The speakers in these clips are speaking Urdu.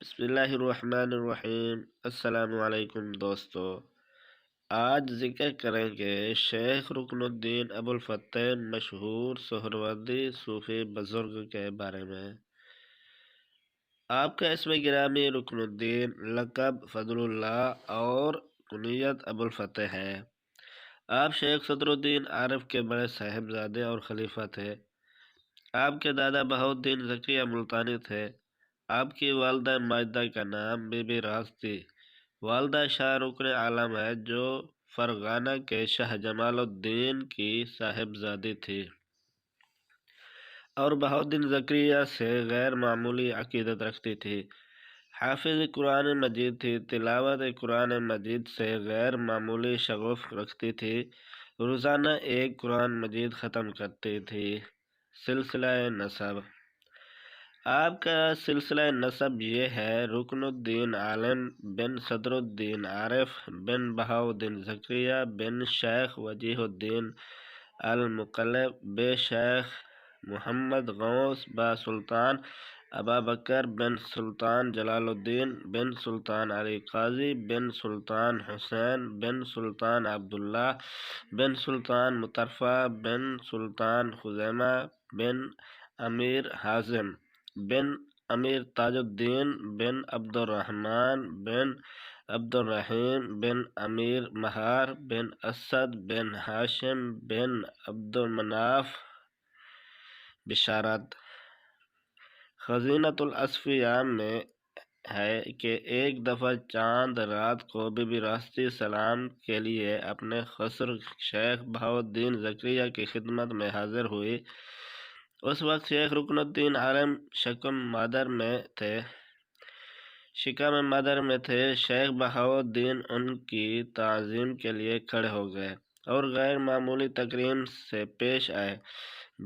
بسم اللہ الرحمن الرحیم۔ السلام علیکم دوستو، آج ذکر کریں گے شیخ رکن الدین ابو الفتح مشہور سہروردی صوفی بزرگ کے بارے میں۔ آپ کا اسم گرامی رکن الدین، لقب فضل اللہ اور کنیت ابو الفتح ہے۔ آپ شیخ صدر الدین عارف کے بڑے صاحبزادے اور خلیفہ تھے۔ آپ کے دادا بہاؤالدین زکریا ملتانی تھے۔ آپ کی والدہ ماجدہ کا نام بی بی راز تھی۔ والدہ شاہ رکن عالم ہے جو فرغانہ کے شاہ جمال الدین کی صاحبزادی تھی اور بہاؤالدین زکریا سے غیر معمولی عقیدت رکھتی تھی۔ حافظ قرآن مجید تھی۔ تلاوت قرآن مجید سے غیر معمولی شغف رکھتی تھی۔ روزانہ ایک قرآن مجید ختم کرتی تھی۔ سلسلہ نسب۔ آپ کا سلسلہ نسب یہ ہے: رکن الدین عالم بن صدر الدین عارف بن بہاؤالدین زکریا بن شیخ وجیہ الدین المقلب بے شیخ محمد غوث با سلطان ابابکر بن سلطان جلال الدین بن سلطان علی قاضی بن سلطان حسین بن سلطان عبداللہ بن سلطان مطرفہ بن سلطان خزیمہ بن امیر حازم بن امیر تاج الدین بن عبد الرحمن بن عبد الرحیم بن امیر مہار بن اسد بن ہاشم بن عبد المناف۔ بشارت: خزینۃ الاصفیاء میں ہے کہ ایک دفعہ چاند رات کو بی بی راستی سلام کے لیے اپنے خسر شیخ بہاؤالدین زکریا کی خدمت میں حاضر ہوئی۔ اس وقت شیخ رکن الدین عالم شکم مادر میں تھے۔ شیخ بہاؤالدین ان کی تعظیم کے لیے کھڑے ہو گئے اور غیر معمولی تکریم سے پیش آئے۔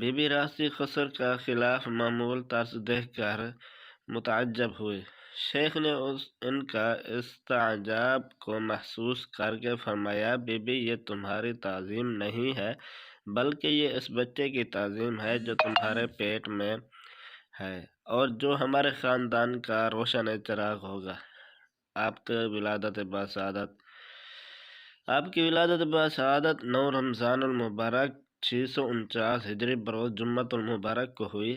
بی بی راستی خسر کا خلاف معمول طرز دیکھ کر متعجب ہوئی۔ شیخ نے ان کا استعجاب کو محسوس کر کے فرمایا: بی بی، یہ تمہاری تعظیم نہیں ہے بلکہ یہ اس بچے کی تعظیم ہے جو تمہارے پیٹ میں ہے اور جو ہمارے خاندان کا روشن چراغ ہوگا۔ آپ کی ولادت باسعادت 9 رمضان المبارک 649 ہجری بروز جمعۃ المبارک کو ہوئی۔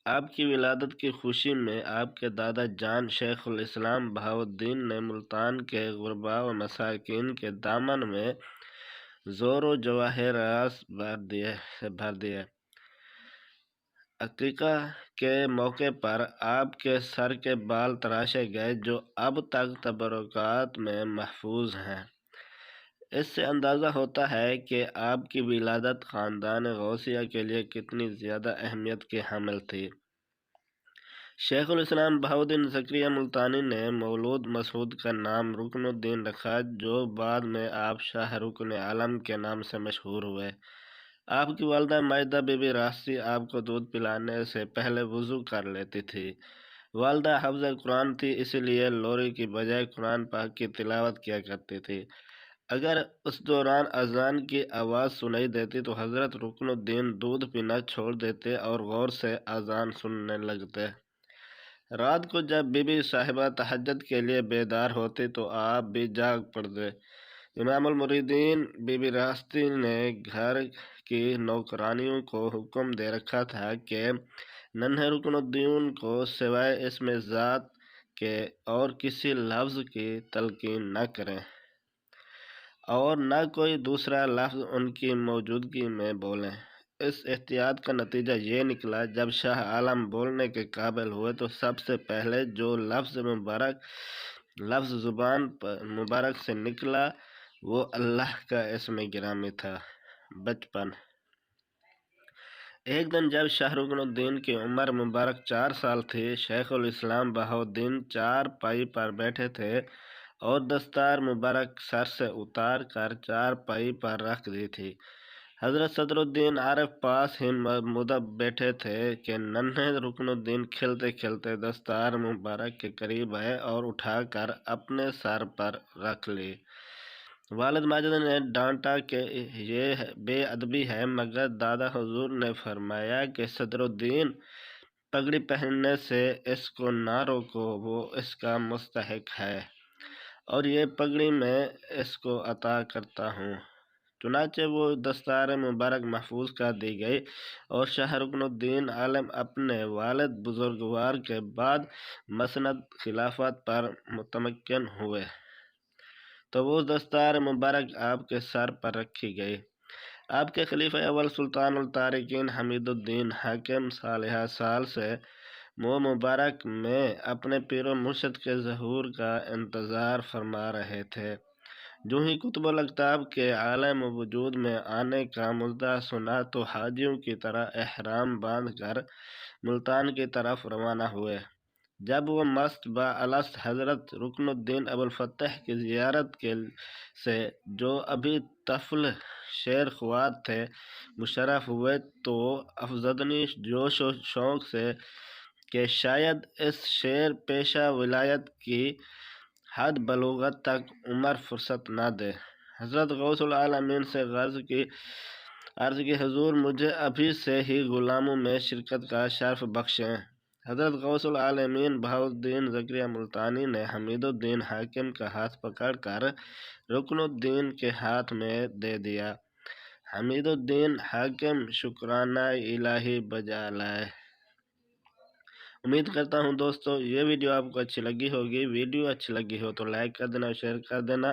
آپ کی ولادت کی خوشی میں آپ کے دادا جان شیخ الاسلام بہاؤالدین نے ملتان کے غرباء و مساکین کے دامن میں زر و جواہرات بھر دیے۔ عقیقہ کے موقع پر آپ کے سر کے بال تراشے گئے جو اب تک تبرکات میں محفوظ ہیں۔ اس سے اندازہ ہوتا ہے کہ آپ کی ولادت خاندان غوثیہ کے لیے کتنی زیادہ اہمیت کی حامل تھی۔ شیخ الاسلام بہاؤالدین زکریا ملتانی نے مولود مسعود کا نام رکن الدین رکھا جو بعد میں آپ شاہ رکن عالم کے نام سے مشہور ہوئے۔ آپ کی والدہ ماجدہ بی بی راستی آپ کو دودھ پلانے سے پہلے وضو کر لیتی تھی۔ والدہ حافظہ قرآن تھی، اسی لیے لوری کی بجائے قرآن پاک کی تلاوت کیا کرتی تھی۔ اگر اس دوران اذان کی آواز سنائی دیتی تو حضرت رکن الدین دودھ پینا چھوڑ دیتے اور غور سے اذان سننے لگتے۔ رات کو جب بی بی صاحبہ تہجد کے لیے بیدار ہوتی تو آپ بھی جاگ پڑتے۔ امام المریدین بی بی راستی نے گھر کی نوکرانیوں کو حکم دے رکھا تھا کہ ننھے رکن الدین کو سوائے اسم ذات کے اور کسی لفظ کی تلقین نہ کریں اور نہ کوئی دوسرا لفظ ان کی موجودگی میں بولیں۔ اس احتیاط کا نتیجہ یہ نکلا: جب شاہ عالم بولنے کے قابل ہوئے تو سب سے پہلے جو لفظ زبان مبارک سے نکلا وہ اللہ کا اسم گرامی تھا۔ بچپن۔ ایک دن جب شاہ رکن الدین کی عمر مبارک 4 سال تھی، شیخ الاسلام بہاؤالدین چارپائی پر بیٹھے تھے اور دستار مبارک سر سے اتار کر چارپائی پر رکھ دی تھی۔ حضرت صدر الدین عارف پاس ہی مدب بیٹھے تھے کہ ننھے رکن الدین کھلتے کھلتے دستار مبارک کے قریب آئے اور اٹھا کر اپنے سر پر رکھ لی۔ والد ماجد نے ڈانٹا کہ یہ بے ادبی ہے، مگر دادا حضور نے فرمایا کہ صدر الدین پگڑی پہننے سے اس کو نہ روکو، وہ اس کا مستحق ہے، اور یہ پگڑی میں اس کو عطا کرتا ہوں۔ چنانچہ وہ دستار مبارک محفوظ کر دی گئی، اور شاہ رکن الدین عالم اپنے والد بزرگوار کے بعد مسند خلافت پر متمکن ہوئے تو وہ دستار مبارک آپ کے سر پر رکھی گئی۔ آپ کے خلیفہ اول سلطان الطارقین حمید الدین حاکم صالحہ سال سے منہ مبارک میں اپنے پیر و مرشد کے ظہور کا انتظار فرما رہے تھے۔ جو ہی کتب الاقطاب کے عالم وجود میں آنے کا مژدہ سنا تو حاجیوں کی طرح احرام باندھ کر ملتان کی طرف روانہ ہوئے۔ جب وہ مست با الست حضرت رکن الدین ابوالفتح کی زیارت سے جو ابھی طفل شیر خوار تھے مشرف ہوئے تو افزدنی جوش و شوق سے کہ شاید اس شیر پیشہ ولایت کی حد بلوغت تک عمر فرصت نہ دے۔ حضرت غوث العالمین سے عرض کی حضور مجھے ابھی سے ہی غلاموں میں شرکت کا شرف بخشیں۔ حضرت غوث العالمین بہاؤالدین زکریا ملتانی نے حمید الدین حاکم کا ہاتھ پکڑ کر رکن الدین کے ہاتھ میں دے دیا۔ حمید الدین حاکم شکرانہ الہی بجا لائے۔ امید کرتا ہوں دوستو یہ ویڈیو آپ کو اچھی لگی ہوگی۔ ویڈیو اچھی لگی ہو تو لائک کر دینا، شیئر کر دینا۔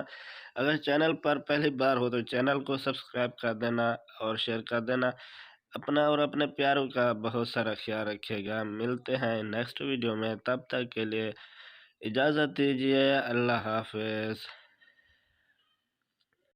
اگر چینل پر پہلی بار ہو تو چینل کو سبسکرائب کر دینا اور شیئر کر دینا۔ اپنا اور اپنے پیاروں کا بہت سارا خیال رکھیے گا۔ ملتے ہیں نیکسٹ ویڈیو میں، تب تک کے لیے اجازت دیجیے۔ اللہ حافظ۔